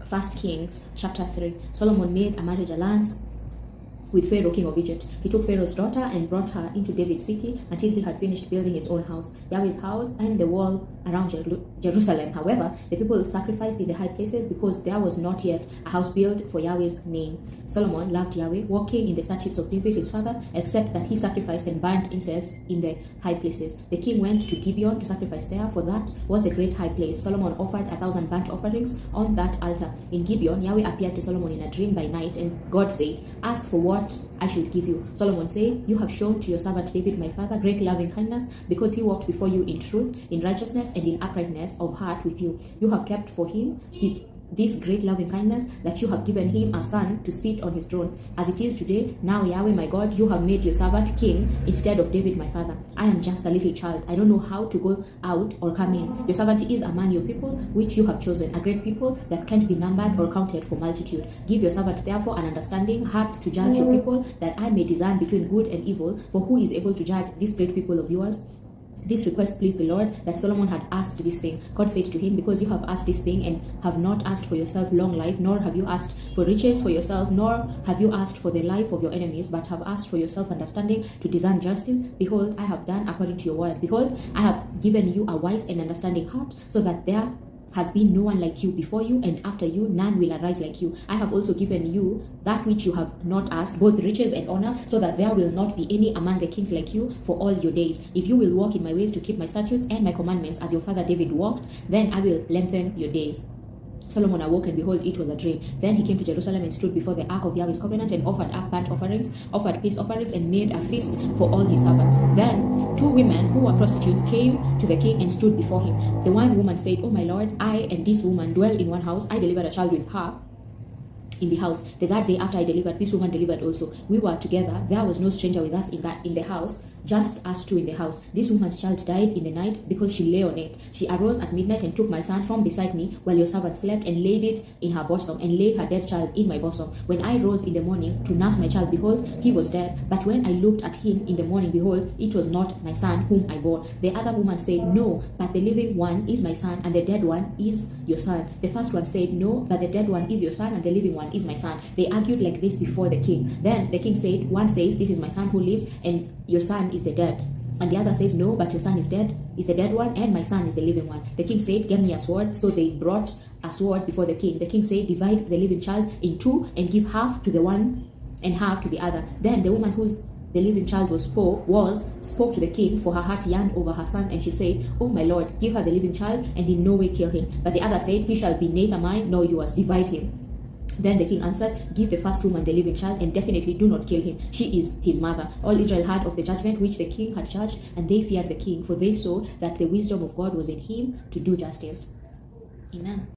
1 Kings chapter 3. Solomon made a marriage alliance with Pharaoh, king of Egypt. He took Pharaoh's daughter and brought her into David's city until he had finished building his own house, Yahweh's house, and the wall around Jerusalem. However, the people sacrificed in the high places because there was not yet a house built for Yahweh's name. Solomon loved Yahweh, walking in the statutes of David his father, except that he sacrificed and burnt incense in the high places. The king went to Gibeon to sacrifice there, for that was the great high place. Solomon offered 1,000 burnt offerings on that altar. In Gibeon, Yahweh appeared to Solomon in a dream by night, and God said, "Ask for what I should give you." Solomon said, "You have shown to your servant David my father great loving kindness, because he walked before you in truth, in righteousness, and in uprightness of heart with you. You have kept for him this great loving kindness, that you have given him a son to sit on his throne. As it is today, now Yahweh my God, you have made your servant king instead of David my father. I am just a little child. I don't know how to go out or come in. Your servant is among your people, which you have chosen, a great people that can't be numbered or counted for multitude. Give your servant therefore an understanding heart to judge your people, that I may discern between good and evil. For who is able to judge this great people of yours?" This request pleased the Lord, that Solomon had asked this thing. God said to him, "Because you have asked this thing, and have not asked for yourself long life, nor have you asked for riches for yourself, nor have you asked for the life of your enemies, but have asked for yourself understanding to discern justice, behold, I have done according to your word. Behold, I have given you a wise and understanding heart, so that there has been no one like you before you, and after you none will arise like you. I have also given you that which you have not asked, both riches and honor, so that there will not be any among the kings like you for all your days. If you will walk in my ways to keep my statutes and my commandments, as your father David walked, then I will lengthen your days." Solomon awoke, and behold, it was a dream. Then he came to Jerusalem and stood before the ark of Yahweh's covenant, and offered up burnt offerings, offered peace offerings, and made a feast for all his servants. Then 2 women who were prostitutes came to the king and stood before him. The one woman said, "Oh my lord, I and this woman dwell in one house. I delivered a child with her in the house. The that day after I delivered, this woman delivered also. We were together. There was no stranger with us in the house, just us two in the house. This woman's child died in the night because she lay on it. She arose at midnight and took my son from beside me while your servant slept, and laid it in her bosom, and laid her dead child in my bosom. When I rose in the morning to nurse my child, behold, he was dead. But when I looked at him in the morning, behold, it was not my son whom I bore." The other woman said, "No, but the living one is my son, and the dead one is your son." The first one said, "No, but the dead one is your son, and the living one is my son." They argued like this before the king. Then the king said, "One says, 'This is my son who lives, and your son is the dead.' And the other says, 'No, but your son is the dead one, and my son is the living one.' The king said, 'Give me a sword.' So they brought a sword before the king. The king said, 'Divide the living child in two, and give half to the one and half to the other.' Then the woman whose the living child spoke to the king, for her heart yearned over her son, and she said, 'Oh my lord, give her the living child, and in no way kill him.' But the other said, 'He shall be neither mine nor yours. Divide him.' Then the king answered, 'Give the first woman the living child, and definitely do not kill him. She is his mother.' All Israel heard of the judgment which the king had judged, and they feared the king, for they saw that the wisdom of God was in him to do justice." Amen.